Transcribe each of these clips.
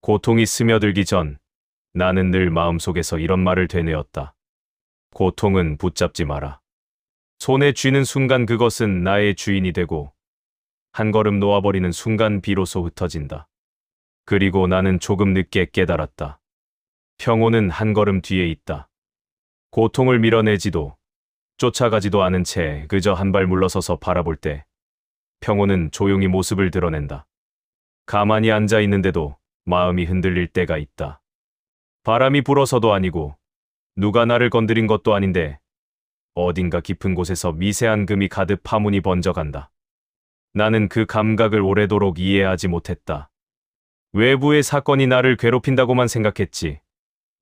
고통이 스며들기 전 나는 늘 마음속에서 이런 말을 되뇌었다. 고통은 붙잡지 마라. 손에 쥐는 순간 그것은 나의 주인이 되고 한 걸음 놓아버리는 순간 비로소 흩어진다. 그리고 나는 조금 늦게 깨달았다. 평온은 한 걸음 뒤에 있다. 고통을 밀어내지도 쫓아가지도 않은 채 그저 한 발 물러서서 바라볼 때 평온은 조용히 모습을 드러낸다. 가만히 앉아 있는데도 마음이 흔들릴 때가 있다. 바람이 불어서도 아니고 누가 나를 건드린 것도 아닌데 어딘가 깊은 곳에서 미세한 금이 가득 파문이 번져간다. 나는 그 감각을 오래도록 이해하지 못했다. 외부의 사건이 나를 괴롭힌다고만 생각했지.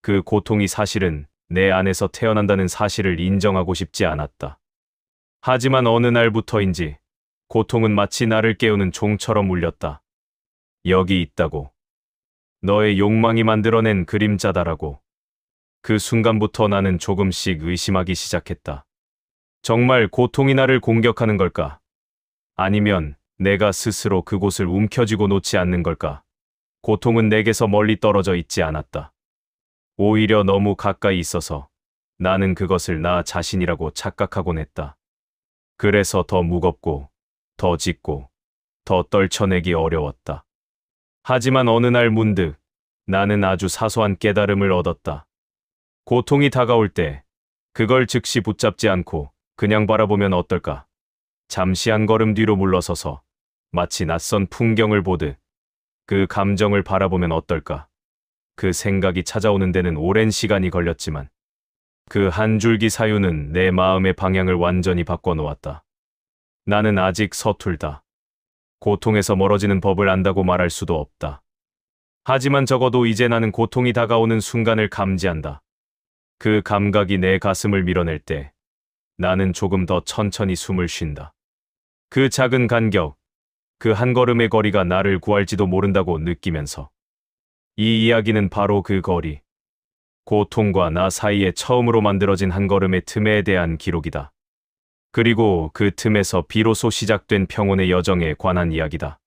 그 고통이 사실은 내 안에서 태어난다는 사실을 인정하고 싶지 않았다. 하지만 어느 날부터인지 고통은 마치 나를 깨우는 종처럼 울렸다. 여기 있다고. 너의 욕망이 만들어낸 그림자다라고. 그 순간부터 나는 조금씩 의심하기 시작했다. 정말 고통이 나를 공격하는 걸까? 아니면 내가 스스로 그곳을 움켜쥐고 놓지 않는 걸까? 고통은 내게서 멀리 떨어져 있지 않았다. 오히려 너무 가까이 있어서 나는 그것을 나 자신이라고 착각하곤 했다. 그래서 더 무겁고, 더 짙고, 더 떨쳐내기 어려웠다. 하지만 어느 날 문득 나는 아주 사소한 깨달음을 얻었다. 고통이 다가올 때 그걸 즉시 붙잡지 않고 그냥 바라보면 어떨까? 잠시 한 걸음 뒤로 물러서서 마치 낯선 풍경을 보듯 그 감정을 바라보면 어떨까? 그 생각이 찾아오는 데는 오랜 시간이 걸렸지만 그 한 줄기 사유는 내 마음의 방향을 완전히 바꿔놓았다. 나는 아직 서툴다. 고통에서 멀어지는 법을 안다고 말할 수도 없다. 하지만 적어도 이제 나는 고통이 다가오는 순간을 감지한다. 그 감각이 내 가슴을 밀어낼 때 나는 조금 더 천천히 숨을 쉰다. 그 작은 간격, 그 한 걸음의 거리가 나를 구할지도 모른다고 느끼면서 이 이야기는 바로 그 거리, 고통과 나 사이에 처음으로 만들어진 한 걸음의 틈에 대한 기록이다. 그리고 그 틈에서 비로소 시작된 평온의 여정에 관한 이야기다.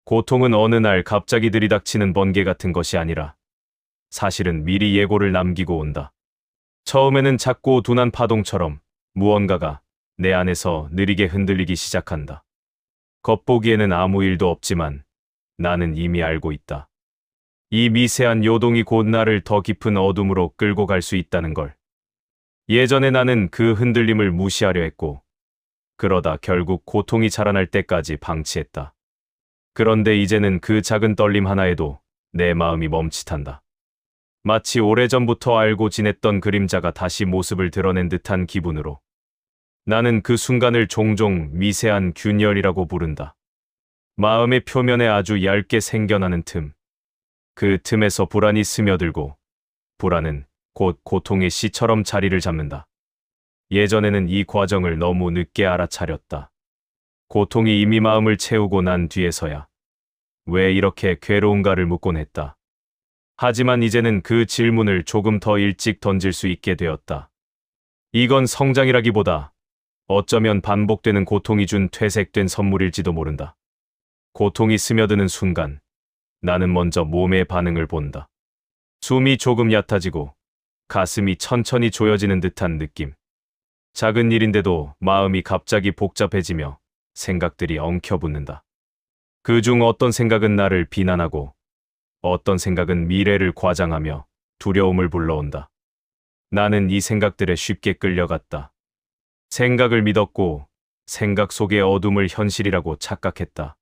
고통은 어느 날 갑자기 들이닥치는 번개 같은 것이 아니라 사실은 미리 예고를 남기고 온다. 처음에는 작고 둔한 파동처럼 무언가가 내 안에서 느리게 흔들리기 시작한다. 겉보기에는 아무 일도 없지만 나는 이미 알고 있다. 이 미세한 요동이 곧 나를 더 깊은 어둠으로 끌고 갈 수 있다는 걸. 예전에 나는 그 흔들림을 무시하려 했고 그러다 결국 고통이 자라날 때까지 방치했다. 그런데 이제는 그 작은 떨림 하나에도 내 마음이 멈칫한다. 마치 오래전부터 알고 지냈던 그림자가 다시 모습을 드러낸 듯한 기분으로. 나는 그 순간을 종종 미세한 균열이라고 부른다. 마음의 표면에 아주 얇게 생겨나는 틈. 그 틈에서 불안이 스며들고 불안은 곧 고통의 씨처럼 자리를 잡는다. 예전에는 이 과정을 너무 늦게 알아차렸다. 고통이 이미 마음을 채우고 난 뒤에서야 왜 이렇게 괴로운가를 묻곤 했다. 하지만 이제는 그 질문을 조금 더 일찍 던질 수 있게 되었다. 이건 성장이라기보다 어쩌면 반복되는 고통이 준 퇴색된 선물일지도 모른다. 고통이 스며드는 순간 나는 먼저 몸의 반응을 본다. 숨이 조금 얕아지고 가슴이 천천히 조여지는 듯한 느낌. 작은 일인데도 마음이 갑자기 복잡해지며 생각들이 엉켜붙는다. 그중 어떤 생각은 나를 비난하고 어떤 생각은 미래를 과장하며 두려움을 불러온다. 나는 이 생각들에 쉽게 끌려갔다. 생각을 믿었고 생각 속의 어둠을 현실이라고 착각했다.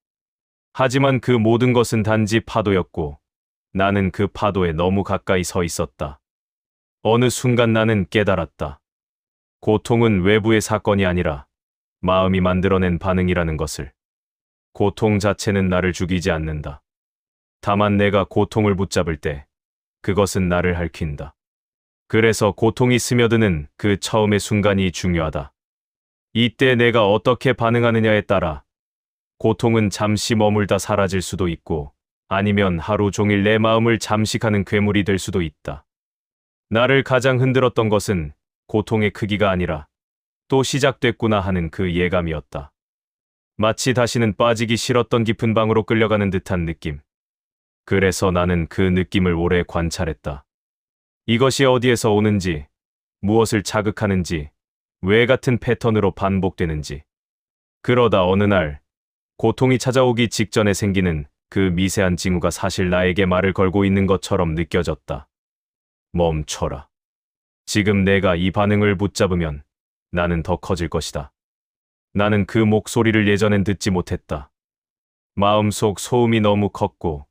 하지만 그 모든 것은 단지 파도였고 나는 그 파도에 너무 가까이 서 있었다. 어느 순간 나는 깨달았다. 고통은 외부의 사건이 아니라 마음이 만들어낸 반응이라는 것을. 고통 자체는 나를 죽이지 않는다. 다만 내가 고통을 붙잡을 때 그것은 나를 핥힌다. 그래서 고통이 스며드는 그 처음의 순간이 중요하다. 이때 내가 어떻게 반응하느냐에 따라 고통은 잠시 머물다 사라질 수도 있고 아니면 하루 종일 내 마음을 잠식하는 괴물이 될 수도 있다. 나를 가장 흔들었던 것은 고통의 크기가 아니라 또 시작됐구나 하는 그 예감이었다. 마치 다시는 빠지기 싫었던 깊은 방으로 끌려가는 듯한 느낌. 그래서 나는 그 느낌을 오래 관찰했다. 이것이 어디에서 오는지, 무엇을 자극하는지, 왜 같은 패턴으로 반복되는지. 그러다 어느 날, 고통이 찾아오기 직전에 생기는 그 미세한 징후가 사실 나에게 말을 걸고 있는 것처럼 느껴졌다. 멈춰라. 지금 내가 이 반응을 붙잡으면 나는 더 커질 것이다. 나는 그 목소리를 예전엔 듣지 못했다. 마음속 소음이 너무 컸고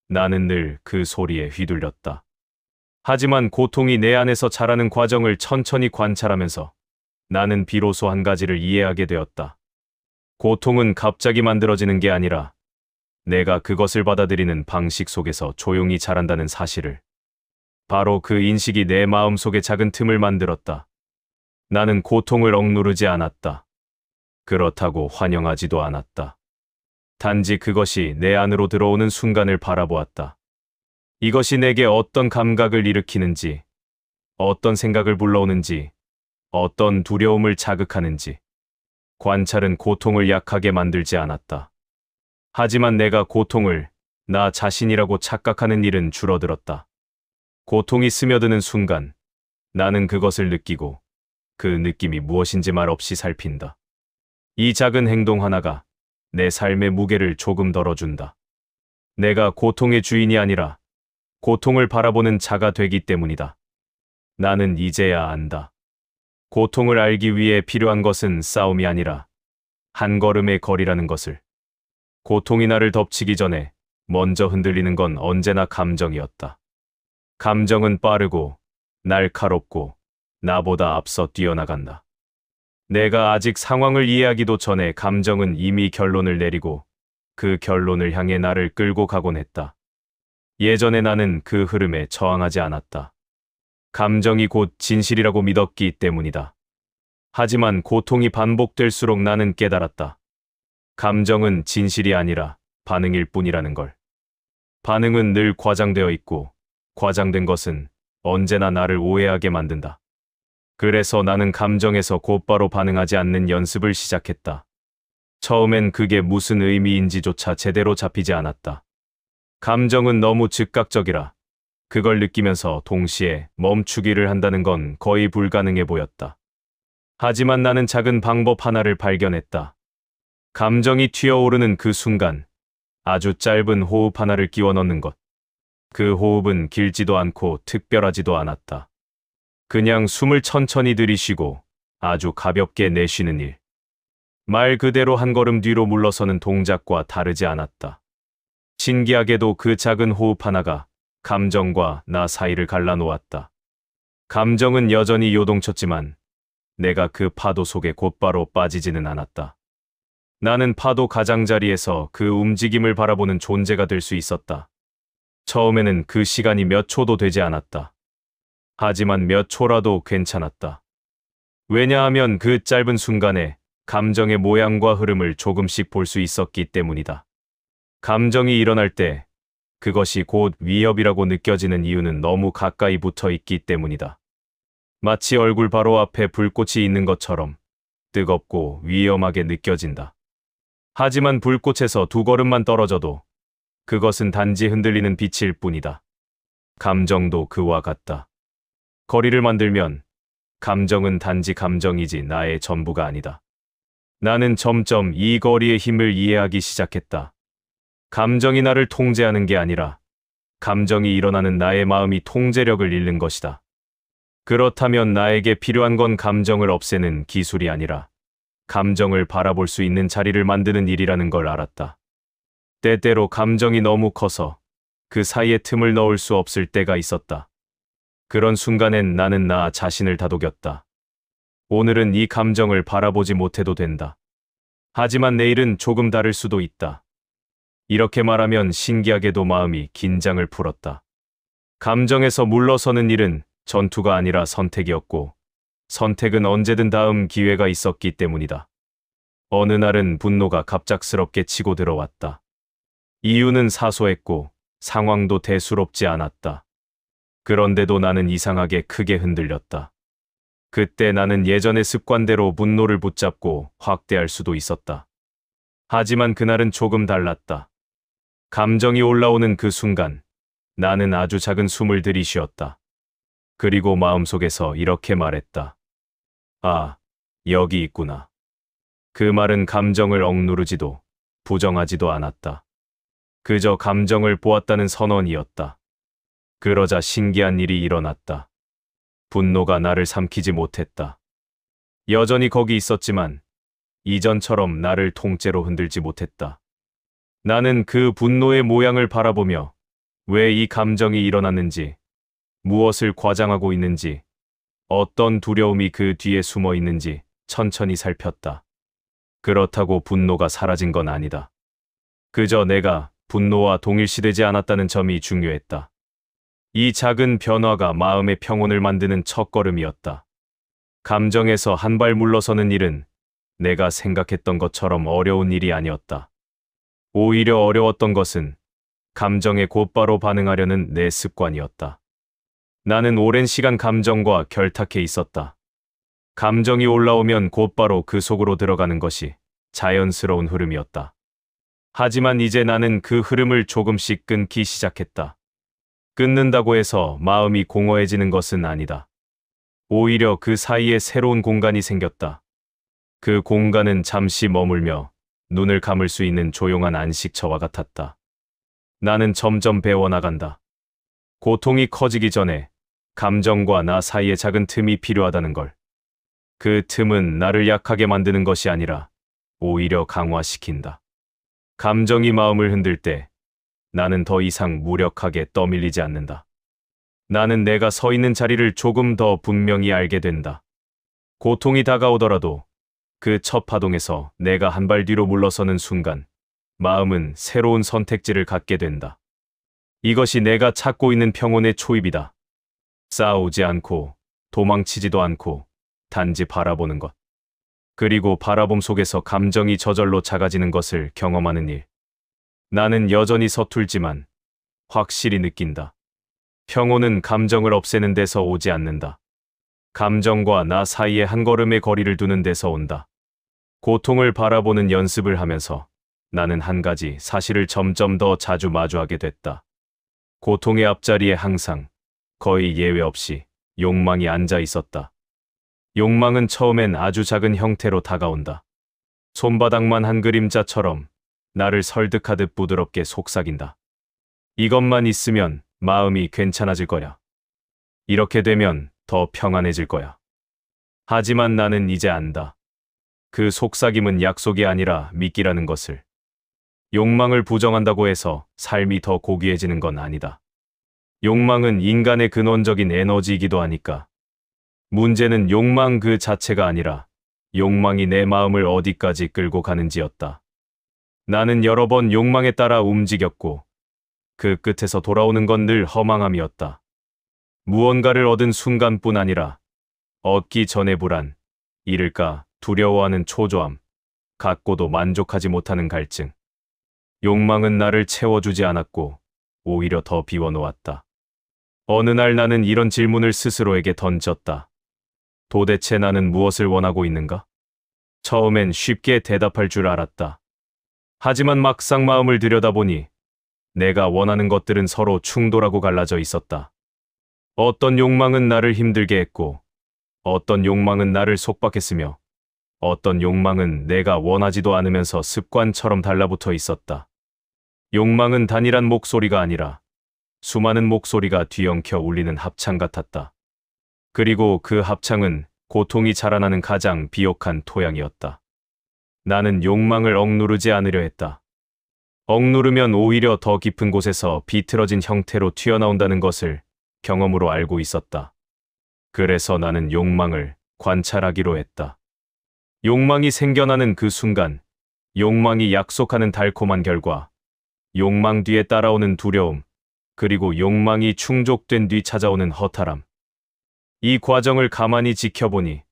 나는 늘 그 소리에 휘둘렸다. 하지만 고통이 내 안에서 자라는 과정을 천천히 관찰하면서 나는 비로소 한 가지를 이해하게 되었다. 고통은 갑자기 만들어지는 게 아니라 내가 그것을 받아들이는 방식 속에서 조용히 자란다는 사실을. 바로 그 인식이 내 마음속에 작은 틈을 만들었다. 나는 고통을 억누르지 않았다. 그렇다고 환영하지도 않았다. 단지 그것이 내 안으로 들어오는 순간을 바라보았다. 이것이 내게 어떤 감각을 일으키는지, 어떤 생각을 불러오는지, 어떤 두려움을 자극하는지. 관찰은 고통을 약하게 만들지 않았다. 하지만 내가 고통을 나 자신이라고 착각하는 일은 줄어들었다. 고통이 스며드는 순간 나는 그것을 느끼고 그 느낌이 무엇인지 말 없이 살핀다. 이 작은 행동 하나가 내 삶의 무게를 조금 덜어준다. 내가 고통의 주인이 아니라 고통을 바라보는 자가 되기 때문이다. 나는 이제야 안다. 고통을 알기 위해 필요한 것은 싸움이 아니라 한 걸음의 거리라는 것을. 고통이 나를 덮치기 전에 먼저 흔들리는 건 언제나 감정이었다. 감정은 빠르고 날카롭고 나보다 앞서 뛰어나간다. 내가 아직 상황을 이해하기도 전에 감정은 이미 결론을 내리고 그 결론을 향해 나를 끌고 가곤 했다. 예전에 나는 그 흐름에 저항하지 않았다. 감정이 곧 진실이라고 믿었기 때문이다. 하지만 고통이 반복될수록 나는 깨달았다. 감정은 진실이 아니라 반응일 뿐이라는 걸. 반응은 늘 과장되어 있고 과장된 것은 언제나 나를 오해하게 만든다. 그래서 나는 감정에서 곧바로 반응하지 않는 연습을 시작했다. 처음엔 그게 무슨 의미인지조차 제대로 잡히지 않았다. 감정은 너무 즉각적이라 그걸 느끼면서 동시에 멈추기를 한다는 건 거의 불가능해 보였다. 하지만 나는 작은 방법 하나를 발견했다. 감정이 튀어오르는 그 순간 아주 짧은 호흡 하나를 끼워 넣는 것. 그 호흡은 길지도 않고 특별하지도 않았다. 그냥 숨을 천천히 들이쉬고 아주 가볍게 내쉬는 일. 말 그대로 한 걸음 뒤로 물러서는 동작과 다르지 않았다. 신기하게도 그 작은 호흡 하나가 감정과 나 사이를 갈라놓았다. 감정은 여전히 요동쳤지만 내가 그 파도 속에 곧바로 빠지지는 않았다. 나는 파도 가장자리에서 그 움직임을 바라보는 존재가 될 수 있었다. 처음에는 그 시간이 몇 초도 되지 않았다. 하지만 몇 초라도 괜찮았다. 왜냐하면 그 짧은 순간에 감정의 모양과 흐름을 조금씩 볼 수 있었기 때문이다. 감정이 일어날 때 그것이 곧 위협이라고 느껴지는 이유는 너무 가까이 붙어 있기 때문이다. 마치 얼굴 바로 앞에 불꽃이 있는 것처럼 뜨겁고 위험하게 느껴진다. 하지만 불꽃에서 두 걸음만 떨어져도 그것은 단지 흔들리는 빛일 뿐이다. 감정도 그와 같다. 거리를 만들면 감정은 단지 감정이지 나의 전부가 아니다. 나는 점점 이 거리의 힘을 이해하기 시작했다. 감정이 나를 통제하는 게 아니라 감정이 일어나는 나의 마음이 통제력을 잃는 것이다. 그렇다면 나에게 필요한 건 감정을 없애는 기술이 아니라 감정을 바라볼 수 있는 자리를 만드는 일이라는 걸 알았다. 때때로 감정이 너무 커서 그 사이에 틈을 넣을 수 없을 때가 있었다. 그런 순간엔 나는 나 자신을 다독였다. 오늘은 이 감정을 바라보지 못해도 된다. 하지만 내일은 조금 다를 수도 있다. 이렇게 말하면 신기하게도 마음이 긴장을 풀었다. 감정에서 물러서는 일은 전투가 아니라 선택이었고 선택은 언제든 다음 기회가 있었기 때문이다. 어느 날은 분노가 갑작스럽게 치고 들어왔다. 이유는 사소했고 상황도 대수롭지 않았다. 그런데도 나는 이상하게 크게 흔들렸다. 그때 나는 예전의 습관대로 분노를 붙잡고 확대할 수도 있었다. 하지만 그날은 조금 달랐다. 감정이 올라오는 그 순간 나는 아주 작은 숨을 들이쉬었다. 그리고 마음속에서 이렇게 말했다. 아, 여기 있구나. 그 말은 감정을 억누르지도 부정하지도 않았다. 그저 감정을 보았다는 선언이었다. 그러자 신기한 일이 일어났다. 분노가 나를 삼키지 못했다. 여전히 거기 있었지만 이전처럼 나를 통째로 흔들지 못했다. 나는 그 분노의 모양을 바라보며 왜 이 감정이 일어났는지, 무엇을 과장하고 있는지, 어떤 두려움이 그 뒤에 숨어 있는지 천천히 살폈다. 그렇다고 분노가 사라진 건 아니다. 그저 내가 분노와 동일시되지 않았다는 점이 중요했다. 이 작은 변화가 마음의 평온을 만드는 첫걸음이었다. 감정에서 한 발 물러서는 일은 내가 생각했던 것처럼 어려운 일이 아니었다. 오히려 어려웠던 것은 감정에 곧바로 반응하려는 내 습관이었다. 나는 오랜 시간 감정과 결탁해 있었다. 감정이 올라오면 곧바로 그 속으로 들어가는 것이 자연스러운 흐름이었다. 하지만 이제 나는 그 흐름을 조금씩 끊기 시작했다. 끊는다고 해서 마음이 공허해지는 것은 아니다. 오히려 그 사이에 새로운 공간이 생겼다. 그 공간은 잠시 머물며 눈을 감을 수 있는 조용한 안식처와 같았다. 나는 점점 배워나간다. 고통이 커지기 전에 감정과 나 사이에 작은 틈이 필요하다는 걸. 그 틈은 나를 약하게 만드는 것이 아니라 오히려 강화시킨다. 감정이 마음을 흔들 때 나는 더 이상 무력하게 떠밀리지 않는다. 나는 내가 서 있는 자리를 조금 더 분명히 알게 된다. 고통이 다가오더라도 그 첫 파동에서 내가 한 발 뒤로 물러서는 순간 마음은 새로운 선택지를 갖게 된다. 이것이 내가 찾고 있는 평온의 초입이다. 싸우지 않고 도망치지도 않고 단지 바라보는 것. 그리고 바라봄 속에서 감정이 저절로 작아지는 것을 경험하는 일. 나는 여전히 서툴지만 확실히 느낀다. 평온은 감정을 없애는 데서 오지 않는다. 감정과 나 사이에 한 걸음의 거리를 두는 데서 온다. 고통을 바라보는 연습을 하면서 나는 한 가지 사실을 점점 더 자주 마주하게 됐다. 고통의 앞자리에 항상, 거의 예외 없이 욕망이 앉아 있었다. 욕망은 처음엔 아주 작은 형태로 다가온다. 손바닥만 한 그림자처럼 나를 설득하듯 부드럽게 속삭인다. 이것만 있으면 마음이 괜찮아질 거야. 이렇게 되면 더 평안해질 거야. 하지만 나는 이제 안다. 그 속삭임은 약속이 아니라 미끼라는 것을. 욕망을 부정한다고 해서 삶이 더 고귀해지는 건 아니다. 욕망은 인간의 근원적인 에너지이기도 하니까. 문제는 욕망 그 자체가 아니라 욕망이 내 마음을 어디까지 끌고 가는지였다. 나는 여러 번 욕망에 따라 움직였고 그 끝에서 돌아오는 건 늘 허망함이었다. 무언가를 얻은 순간뿐 아니라 얻기 전의 불안, 잃을까 두려워하는 초조함, 갖고도 만족하지 못하는 갈증. 욕망은 나를 채워주지 않았고 오히려 더 비워놓았다. 어느 날 나는 이런 질문을 스스로에게 던졌다. 도대체 나는 무엇을 원하고 있는가? 처음엔 쉽게 대답할 줄 알았다. 하지만 막상 마음을 들여다보니 내가 원하는 것들은 서로 충돌하고 갈라져 있었다. 어떤 욕망은 나를 힘들게 했고, 어떤 욕망은 나를 속박했으며, 어떤 욕망은 내가 원하지도 않으면서 습관처럼 달라붙어 있었다. 욕망은 단일한 목소리가 아니라 수많은 목소리가 뒤엉켜 울리는 합창 같았다. 그리고 그 합창은 고통이 자라나는 가장 비옥한 토양이었다. 나는 욕망을 억누르지 않으려 했다. 억누르면 오히려 더 깊은 곳에서 비틀어진 형태로 튀어나온다는 것을 경험으로 알고 있었다. 그래서 나는 욕망을 관찰하기로 했다. 욕망이 생겨나는 그 순간, 욕망이 약속하는 달콤한 결과, 욕망 뒤에 따라오는 두려움, 그리고 욕망이 충족된 뒤 찾아오는 허탈함. 이 과정을 가만히 지켜보니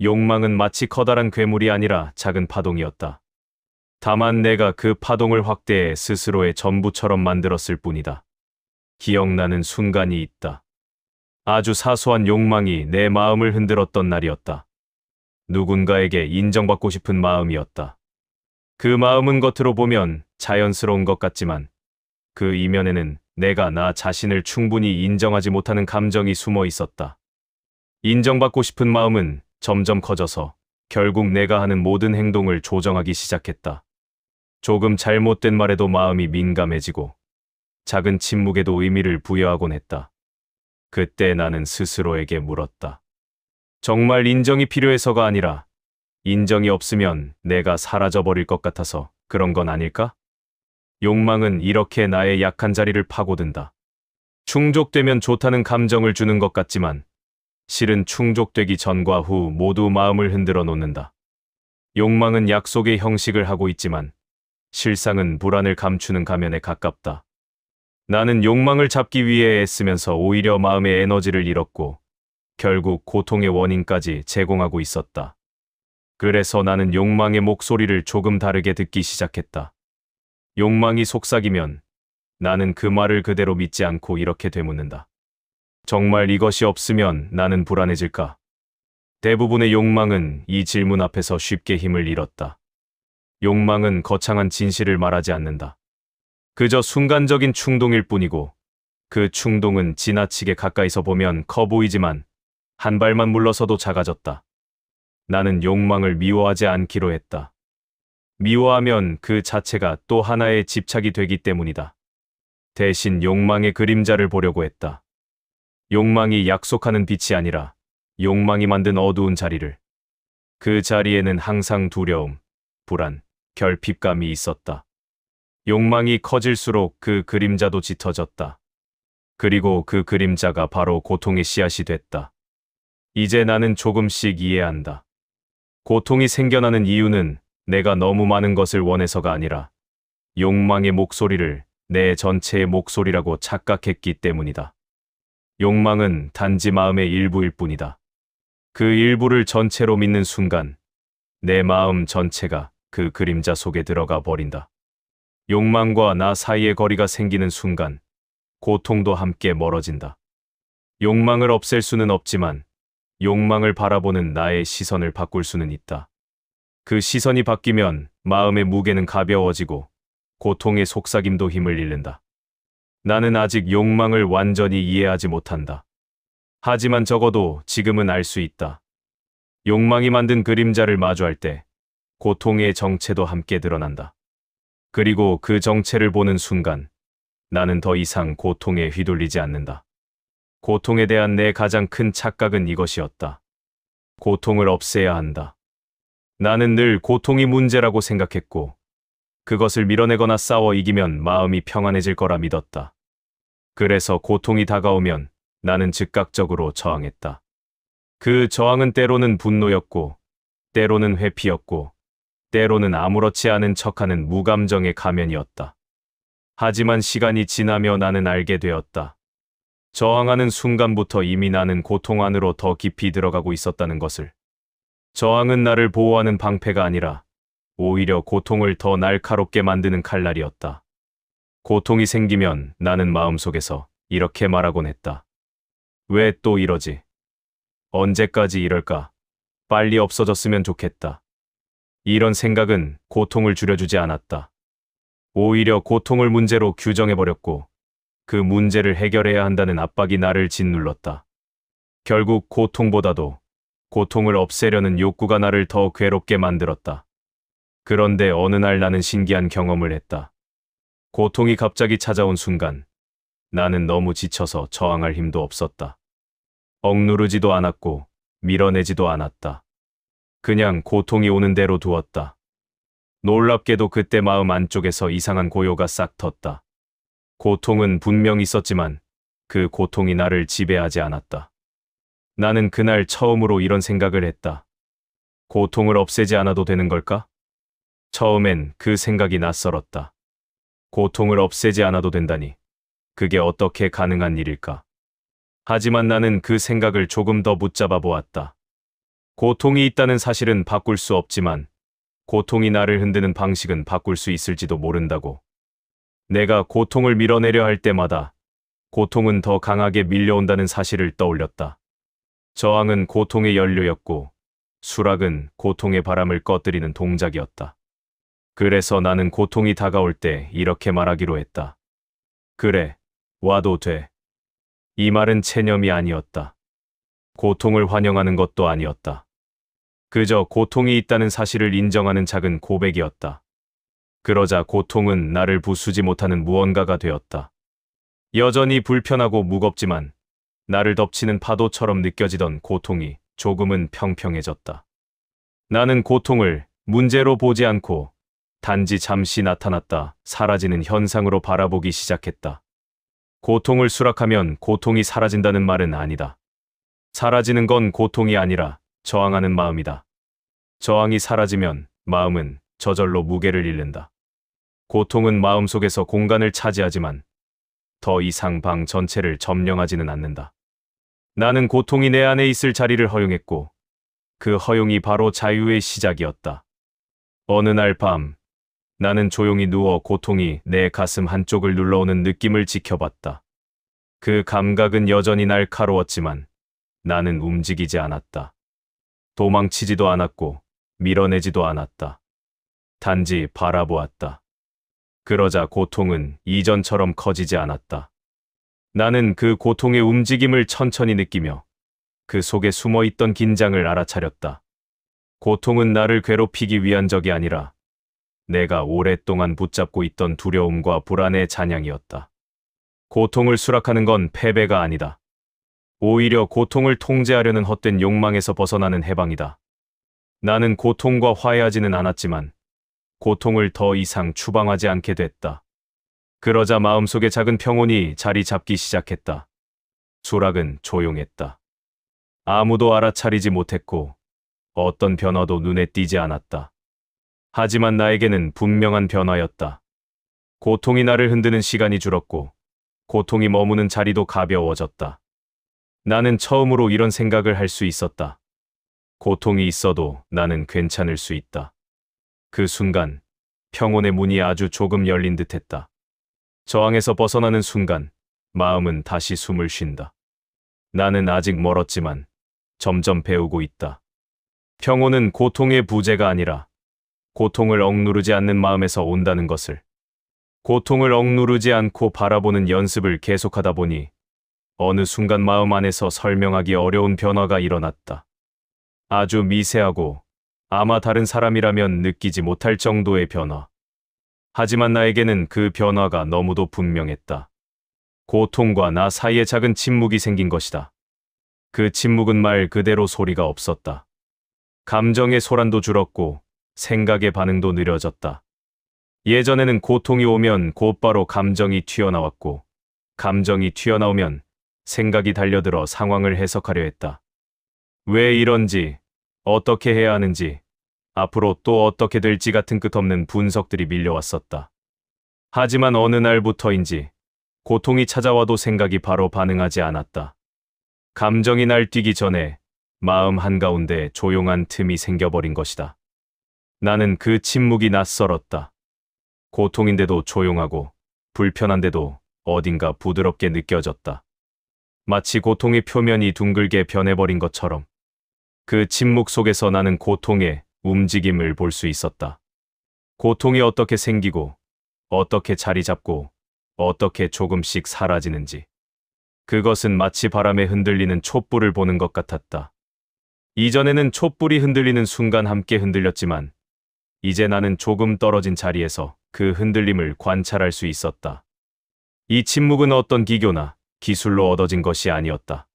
욕망은 마치 커다란 괴물이 아니라 작은 파동이었다. 다만 내가 그 파동을 확대해 스스로의 전부처럼 만들었을 뿐이다. 기억나는 순간이 있다. 아주 사소한 욕망이 내 마음을 흔들었던 날이었다. 누군가에게 인정받고 싶은 마음이었다. 그 마음은 겉으로 보면 자연스러운 것 같지만 그 이면에는 내가 나 자신을 충분히 인정하지 못하는 감정이 숨어 있었다. 인정받고 싶은 마음은 점점 커져서 결국 내가 하는 모든 행동을 조정하기 시작했다. 조금 잘못된 말에도 마음이 민감해지고 작은 침묵에도 의미를 부여하곤 했다. 그때 나는 스스로에게 물었다. 정말 인정이 필요해서가 아니라 인정이 없으면 내가 사라져버릴 것 같아서 그런 건 아닐까? 욕망은 이렇게 나의 약한 자리를 파고든다. 충족되면 좋다는 감정을 주는 것 같지만 실은 충족되기 전과 후 모두 마음을 흔들어 놓는다. 욕망은 약속의 형식을 하고 있지만 실상은 불안을 감추는 가면에 가깝다. 나는 욕망을 잡기 위해 애쓰면서 오히려 마음의 에너지를 잃었고 결국 고통의 원인까지 제공하고 있었다. 그래서 나는 욕망의 목소리를 조금 다르게 듣기 시작했다. 욕망이 속삭이면 나는 그 말을 그대로 믿지 않고 이렇게 되묻는다. 정말 이것이 없으면 나는 불안해질까? 대부분의 욕망은 이 질문 앞에서 쉽게 힘을 잃었다. 욕망은 거창한 진실을 말하지 않는다. 그저 순간적인 충동일 뿐이고 그 충동은 지나치게 가까이서 보면 커 보이지만 한 발만 물러서도 작아졌다. 나는 욕망을 미워하지 않기로 했다. 미워하면 그 자체가 또 하나의 집착이 되기 때문이다. 대신 욕망의 그림자를 보려고 했다. 욕망이 약속하는 빛이 아니라 욕망이 만든 어두운 자리를. 그 자리에는 항상 두려움, 불안, 결핍감이 있었다. 욕망이 커질수록 그 그림자도 짙어졌다. 그리고 그 그림자가 바로 고통의 씨앗이 됐다. 이제 나는 조금씩 이해한다. 고통이 생겨나는 이유는 내가 너무 많은 것을 원해서가 아니라 욕망의 목소리를 내 전체의 목소리라고 착각했기 때문이다. 욕망은 단지 마음의 일부일 뿐이다. 그 일부를 전체로 믿는 순간 내 마음 전체가 그 그림자 속에 들어가 버린다. 욕망과 나 사이의 거리가 생기는 순간 고통도 함께 멀어진다. 욕망을 없앨 수는 없지만 욕망을 바라보는 나의 시선을 바꿀 수는 있다. 그 시선이 바뀌면 마음의 무게는 가벼워지고 고통의 속삭임도 힘을 잃는다. 나는 아직 욕망을 완전히 이해하지 못한다. 하지만 적어도 지금은 알 수 있다. 욕망이 만든 그림자를 마주할 때 고통의 정체도 함께 드러난다. 그리고 그 정체를 보는 순간 나는 더 이상 고통에 휘둘리지 않는다. 고통에 대한 내 가장 큰 착각은 이것이었다. 고통을 없애야 한다. 나는 늘 고통이 문제라고 생각했고 그것을 밀어내거나 싸워 이기면 마음이 평안해질 거라 믿었다. 그래서 고통이 다가오면 나는 즉각적으로 저항했다. 그 저항은 때로는 분노였고 때로는 회피였고 때로는 아무렇지 않은 척하는 무감정의 가면이었다. 하지만 시간이 지나며 나는 알게 되었다. 저항하는 순간부터 이미 나는 고통 안으로 더 깊이 들어가고 있었다는 것을. 저항은 나를 보호하는 방패가 아니라 오히려 고통을 더 날카롭게 만드는 칼날이었다. 고통이 생기면 나는 마음속에서 이렇게 말하곤 했다. 왜 또 이러지? 언제까지 이럴까? 빨리 없어졌으면 좋겠다. 이런 생각은 고통을 줄여주지 않았다. 오히려 고통을 문제로 규정해버렸고 그 문제를 해결해야 한다는 압박이 나를 짓눌렀다. 결국 고통보다도 고통을 없애려는 욕구가 나를 더 괴롭게 만들었다. 그런데 어느 날 나는 신기한 경험을 했다. 고통이 갑자기 찾아온 순간 나는 너무 지쳐서 저항할 힘도 없었다. 억누르지도 않았고 밀어내지도 않았다. 그냥 고통이 오는 대로 두었다. 놀랍게도 그때 마음 안쪽에서 이상한 고요가 싹 텄다. 고통은 분명 있었지만 그 고통이 나를 지배하지 않았다. 나는 그날 처음으로 이런 생각을 했다. 고통을 없애지 않아도 되는 걸까? 처음엔 그 생각이 낯설었다. 고통을 없애지 않아도 된다니. 그게 어떻게 가능한 일일까? 하지만 나는 그 생각을 조금 더 붙잡아 보았다. 고통이 있다는 사실은 바꿀 수 없지만 고통이 나를 흔드는 방식은 바꿀 수 있을지도 모른다고. 내가 고통을 밀어내려 할 때마다 고통은 더 강하게 밀려온다는 사실을 떠올렸다. 저항은 고통의 연료였고 수락은 고통의 바람을 꺼뜨리는 동작이었다. 그래서 나는 고통이 다가올 때 이렇게 말하기로 했다. 그래, 와도 돼. 이 말은 체념이 아니었다. 고통을 환영하는 것도 아니었다. 그저 고통이 있다는 사실을 인정하는 작은 고백이었다. 그러자 고통은 나를 부수지 못하는 무언가가 되었다. 여전히 불편하고 무겁지만 나를 덮치는 파도처럼 느껴지던 고통이 조금은 평평해졌다. 나는 고통을 문제로 보지 않고 단지 잠시 나타났다 사라지는 현상으로 바라보기 시작했다. 고통을 수락하면 고통이 사라진다는 말은 아니다. 사라지는 건 고통이 아니라 저항하는 마음이다. 저항이 사라지면 마음은 저절로 무게를 잃는다. 고통은 마음속에서 공간을 차지하지만 더 이상 방 전체를 점령하지는 않는다. 나는 고통이 내 안에 있을 자리를 허용했고 그 허용이 바로 자유의 시작이었다. 어느 날 밤 나는 조용히 누워 고통이 내 가슴 한쪽을 눌러오는 느낌을 지켜봤다. 그 감각은 여전히 날카로웠지만 나는 움직이지 않았다. 도망치지도 않았고 밀어내지도 않았다. 단지 바라보았다. 그러자 고통은 이전처럼 커지지 않았다. 나는 그 고통의 움직임을 천천히 느끼며 그 속에 숨어있던 긴장을 알아차렸다. 고통은 나를 괴롭히기 위한 적이 아니라 내가 오랫동안 붙잡고 있던 두려움과 불안의 잔향이었다. 고통을 수락하는 건 패배가 아니다. 오히려 고통을 통제하려는 헛된 욕망에서 벗어나는 해방이다. 나는 고통과 화해하지는 않았지만 고통을 더 이상 추방하지 않게 됐다. 그러자 마음속에 작은 평온이 자리 잡기 시작했다. 수락은 조용했다. 아무도 알아차리지 못했고 어떤 변화도 눈에 띄지 않았다. 하지만 나에게는 분명한 변화였다. 고통이 나를 흔드는 시간이 줄었고 고통이 머무는 자리도 가벼워졌다. 나는 처음으로 이런 생각을 할 수 있었다. 고통이 있어도 나는 괜찮을 수 있다. 그 순간 평온의 문이 아주 조금 열린 듯했다. 저항에서 벗어나는 순간 마음은 다시 숨을 쉰다. 나는 아직 멀었지만 점점 배우고 있다. 평온은 고통의 부재가 아니라 고통을 억누르지 않는 마음에서 온다는 것을. 고통을 억누르지 않고 바라보는 연습을 계속하다 보니 어느 순간 마음 안에서 설명하기 어려운 변화가 일어났다. 아주 미세하고 아마 다른 사람이라면 느끼지 못할 정도의 변화. 하지만 나에게는 그 변화가 너무도 분명했다. 고통과 나 사이에 작은 침묵이 생긴 것이다. 그 침묵은 말 그대로 소리가 없었다. 감정의 소란도 줄었고 생각의 반응도 느려졌다. 예전에는 고통이 오면 곧바로 감정이 튀어나왔고 감정이 튀어나오면 생각이 달려들어 상황을 해석하려 했다. 왜 이런지, 어떻게 해야 하는지, 앞으로 또 어떻게 될지 같은 끝없는 분석들이 밀려왔었다. 하지만 어느 날부터인지 고통이 찾아와도 생각이 바로 반응하지 않았다. 감정이 날뛰기 전에 마음 한가운데 조용한 틈이 생겨버린 것이다. 나는 그 침묵이 낯설었다. 고통인데도 조용하고 불편한데도 어딘가 부드럽게 느껴졌다. 마치 고통의 표면이 둥글게 변해버린 것처럼 그 침묵 속에서 나는 고통의 움직임을 볼 수 있었다. 고통이 어떻게 생기고 어떻게 자리 잡고 어떻게 조금씩 사라지는지. 그것은 마치 바람에 흔들리는 촛불을 보는 것 같았다. 이전에는 촛불이 흔들리는 순간 함께 흔들렸지만 이제 나는 조금 떨어진 자리에서 그 흔들림을 관찰할 수 있었다. 이 침묵은 어떤 기교나 기술로 얻어진 것이 아니었다.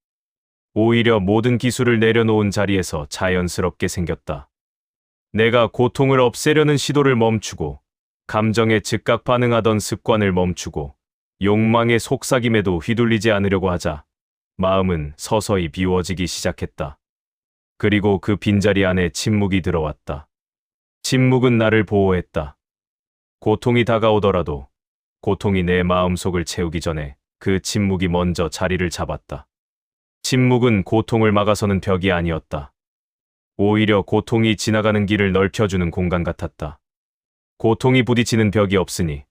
오히려 모든 기술을 내려놓은 자리에서 자연스럽게 생겼다. 내가 고통을 없애려는 시도를 멈추고 감정에 즉각 반응하던 습관을 멈추고 욕망의 속삭임에도 휘둘리지 않으려고 하자 마음은 서서히 비워지기 시작했다. 그리고 그 빈자리 안에 침묵이 들어왔다. 침묵은 나를 보호했다. 고통이 다가오더라도 고통이 내 마음속을 채우기 전에 그 침묵이 먼저 자리를 잡았다. 침묵은 고통을 막아서는 벽이 아니었다. 오히려 고통이 지나가는 길을 넓혀주는 공간 같았다. 고통이 부딪히는 벽이 없으니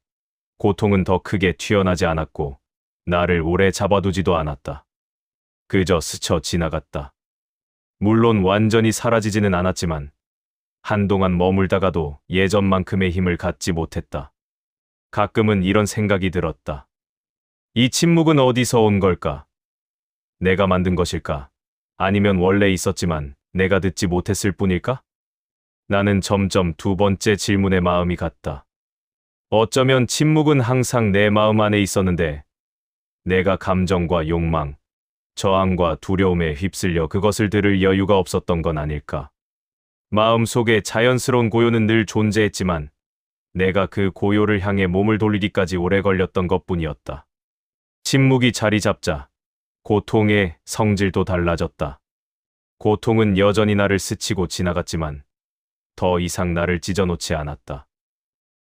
고통은 더 크게 튀어나지 않았고 나를 오래 잡아두지도 않았다. 그저 스쳐 지나갔다. 물론 완전히 사라지지는 않았지만 한동안 머물다가도 예전만큼의 힘을 갖지 못했다. 가끔은 이런 생각이 들었다. 이 침묵은 어디서 온 걸까? 내가 만든 것일까? 아니면 원래 있었지만 내가 듣지 못했을 뿐일까? 나는 점점 두 번째 질문에 마음이 갔다. 어쩌면 침묵은 항상 내 마음 안에 있었는데 내가 감정과 욕망, 저항과 두려움에 휩쓸려 그것을 들을 여유가 없었던 건 아닐까? 마음 속에 자연스러운 고요는 늘 존재했지만 내가 그 고요를 향해 몸을 돌리기까지 오래 걸렸던 것뿐이었다. 침묵이 자리 잡자 고통의 성질도 달라졌다. 고통은 여전히 나를 스치고 지나갔지만 더 이상 나를 찢어놓지 않았다.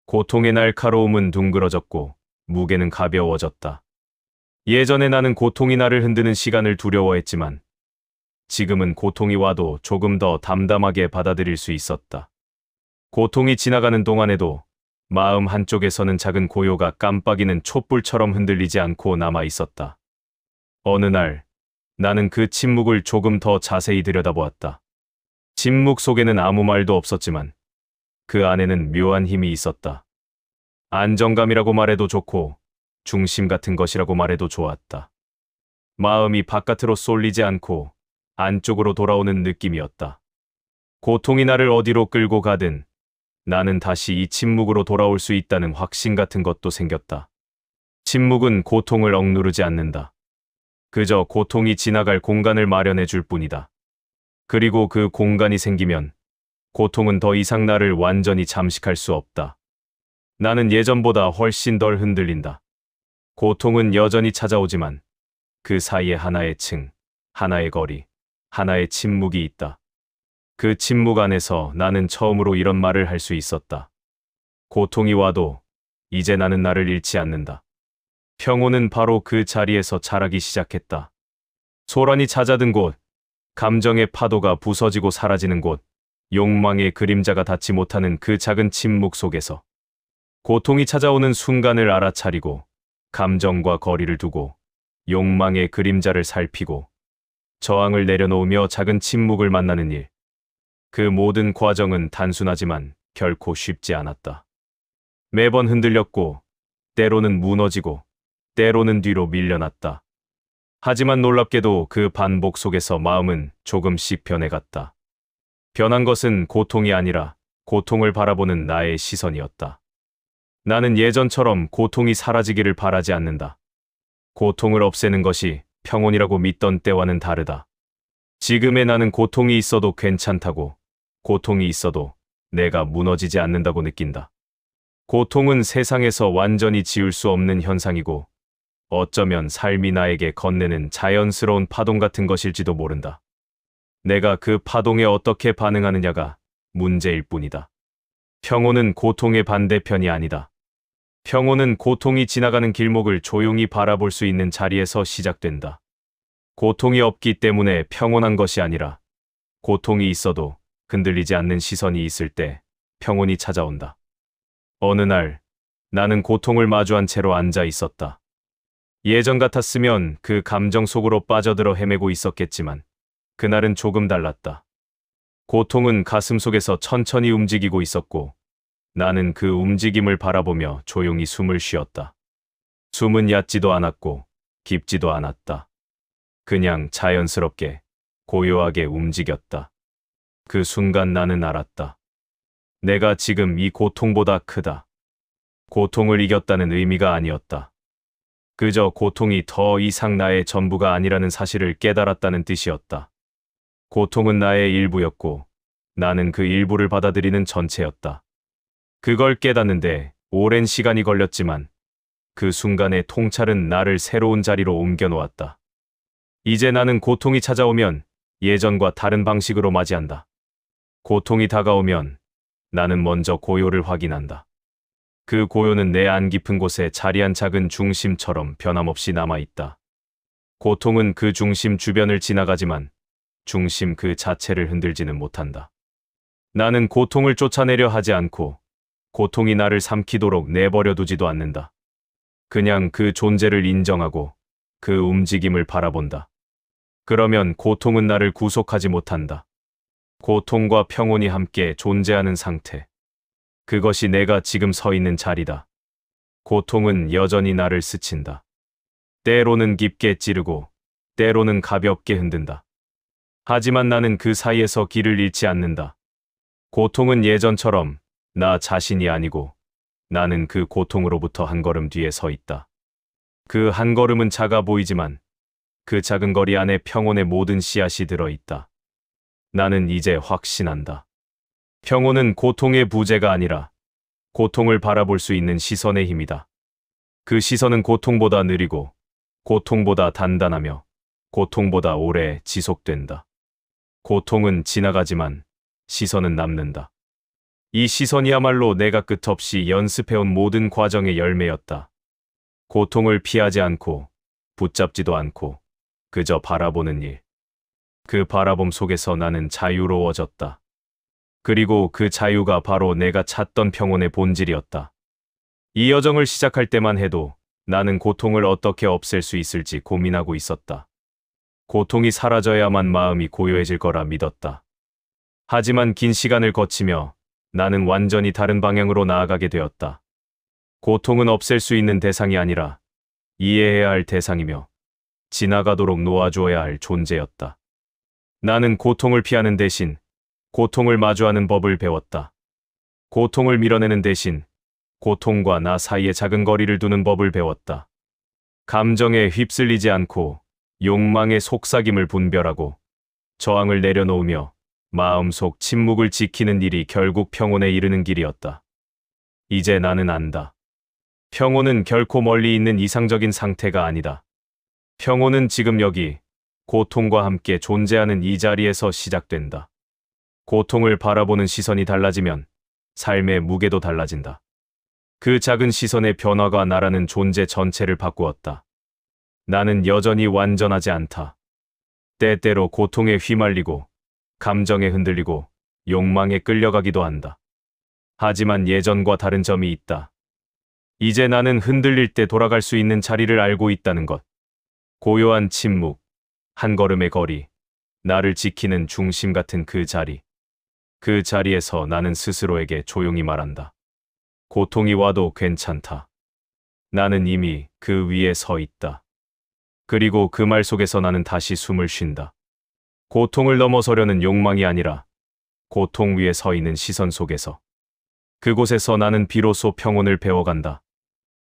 고통의 날카로움은 둥그러졌고 무게는 가벼워졌다. 예전에 나는 고통이 나를 흔드는 시간을 두려워했지만 지금은 고통이 와도 조금 더 담담하게 받아들일 수 있었다. 고통이 지나가는 동안에도 마음 한쪽에서는 작은 고요가 깜빡이는 촛불처럼 흔들리지 않고 남아 있었다. 어느 날 나는 그 침묵을 조금 더 자세히 들여다보았다. 침묵 속에는 아무 말도 없었지만 그 안에는 묘한 힘이 있었다. 안정감이라고 말해도 좋고 중심 같은 것이라고 말해도 좋았다. 마음이 바깥으로 쏠리지 않고 안쪽으로 돌아오는 느낌이었다. 고통이 나를 어디로 끌고 가든 나는 다시 이 침묵으로 돌아올 수 있다는 확신 같은 것도 생겼다. 침묵은 고통을 억누르지 않는다. 그저 고통이 지나갈 공간을 마련해 줄 뿐이다. 그리고 그 공간이 생기면 고통은 더 이상 나를 완전히 잠식할 수 없다. 나는 예전보다 훨씬 덜 흔들린다. 고통은 여전히 찾아오지만 그 사이에 하나의 층, 하나의 거리, 하나의 침묵이 있다. 그 침묵 안에서 나는 처음으로 이런 말을 할 수 있었다. 고통이 와도 이제 나는 나를 잃지 않는다. 평온은 바로 그 자리에서 자라기 시작했다. 소란이 잦아든 곳, 감정의 파도가 부서지고 사라지는 곳, 욕망의 그림자가 닿지 못하는 그 작은 침묵 속에서 고통이 찾아오는 순간을 알아차리고 감정과 거리를 두고 욕망의 그림자를 살피고 저항을 내려놓으며 작은 침묵을 만나는 일. 그 모든 과정은 단순하지만 결코 쉽지 않았다. 매번 흔들렸고 때로는 무너지고 때로는 뒤로 밀려났다. 하지만 놀랍게도 그 반복 속에서 마음은 조금씩 변해갔다. 변한 것은 고통이 아니라 고통을 바라보는 나의 시선이었다. 나는 예전처럼 고통이 사라지기를 바라지 않는다. 고통을 없애는 것이 평온이라고 믿던 때와는 다르다. 지금의 나는 고통이 있어도 괜찮다고, 고통이 있어도 내가 무너지지 않는다고 느낀다. 고통은 세상에서 완전히 지울 수 없는 현상이고 어쩌면 삶이 나에게 건네는 자연스러운 파동 같은 것일지도 모른다. 내가 그 파동에 어떻게 반응하느냐가 문제일 뿐이다. 평온은 고통의 반대편이 아니다. 평온은 고통이 지나가는 길목을 조용히 바라볼 수 있는 자리에서 시작된다. 고통이 없기 때문에 평온한 것이 아니라 고통이 있어도 흔들리지 않는 시선이 있을 때 평온이 찾아온다. 어느 날 나는 고통을 마주한 채로 앉아 있었다. 예전 같았으면 그 감정 속으로 빠져들어 헤매고 있었겠지만 그날은 조금 달랐다. 고통은 가슴 속에서 천천히 움직이고 있었고 나는 그 움직임을 바라보며 조용히 숨을 쉬었다. 숨은 얕지도 않았고 깊지도 않았다. 그냥 자연스럽게 고요하게 움직였다. 그 순간 나는 알았다. 내가 지금 이 고통보다 크다. 고통을 이겼다는 의미가 아니었다. 그저 고통이 더 이상 나의 전부가 아니라는 사실을 깨달았다는 뜻이었다. 고통은 나의 일부였고 나는 그 일부를 받아들이는 전체였다. 그걸 깨닫는데 오랜 시간이 걸렸지만 그 순간의 통찰은 나를 새로운 자리로 옮겨 놓았다. 이제 나는 고통이 찾아오면 예전과 다른 방식으로 맞이한다. 고통이 다가오면 나는 먼저 고요를 확인한다. 그 고요는 내 안 깊은 곳에 자리한 작은 중심처럼 변함없이 남아있다. 고통은 그 중심 주변을 지나가지만 중심 그 자체를 흔들지는 못한다. 나는 고통을 쫓아내려 하지 않고 고통이 나를 삼키도록 내버려 두지도 않는다. 그냥 그 존재를 인정하고 그 움직임을 바라본다. 그러면 고통은 나를 구속하지 못한다. 고통과 평온이 함께 존재하는 상태. 그것이 내가 지금 서 있는 자리다. 고통은 여전히 나를 스친다. 때로는 깊게 찌르고 때로는 가볍게 흔든다. 하지만 나는 그 사이에서 길을 잃지 않는다. 고통은 예전처럼 나 자신이 아니고 나는 그 고통으로부터 한 걸음 뒤에 서 있다. 그 한 걸음은 작아 보이지만 그 작은 거리 안에 평온의 모든 씨앗이 들어있다. 나는 이제 확신한다. 평온은 고통의 부재가 아니라 고통을 바라볼 수 있는 시선의 힘이다. 그 시선은 고통보다 느리고 고통보다 단단하며 고통보다 오래 지속된다. 고통은 지나가지만 시선은 남는다. 이 시선이야말로 내가 끝없이 연습해온 모든 과정의 열매였다. 고통을 피하지 않고 붙잡지도 않고 그저 바라보는 일. 그 바라봄 속에서 나는 자유로워졌다. 그리고 그 자유가 바로 내가 찾던 평온의 본질이었다. 이 여정을 시작할 때만 해도 나는 고통을 어떻게 없앨 수 있을지 고민하고 있었다. 고통이 사라져야만 마음이 고요해질 거라 믿었다. 하지만 긴 시간을 거치며 나는 완전히 다른 방향으로 나아가게 되었다. 고통은 없앨 수 있는 대상이 아니라 이해해야 할 대상이며 지나가도록 놓아주어야 할 존재였다. 나는 고통을 피하는 대신 고통을 마주하는 법을 배웠다. 고통을 밀어내는 대신 고통과 나 사이에 작은 거리를 두는 법을 배웠다. 감정에 휩쓸리지 않고 욕망의 속삭임을 분별하고 저항을 내려놓으며 마음속 침묵을 지키는 일이 결국 평온에 이르는 길이었다. 이제 나는 안다. 평온은 결코 멀리 있는 이상적인 상태가 아니다. 평온은 지금 여기 고통과 함께 존재하는 이 자리에서 시작된다. 고통을 바라보는 시선이 달라지면 삶의 무게도 달라진다. 그 작은 시선의 변화가 나라는 존재 전체를 바꾸었다. 나는 여전히 완전하지 않다. 때때로 고통에 휘말리고 감정에 흔들리고 욕망에 끌려가기도 한다. 하지만 예전과 다른 점이 있다. 이제 나는 흔들릴 때 돌아갈 수 있는 자리를 알고 있다는 것. 고요한 침묵, 한 걸음의 거리, 나를 지키는 중심 같은 그 자리. 그 자리에서 나는 스스로에게 조용히 말한다. 고통이 와도 괜찮다. 나는 이미 그 위에 서 있다. 그리고 그 말 속에서 나는 다시 숨을 쉰다. 고통을 넘어서려는 욕망이 아니라 고통 위에 서 있는 시선 속에서. 그곳에서 나는 비로소 평온을 배워간다.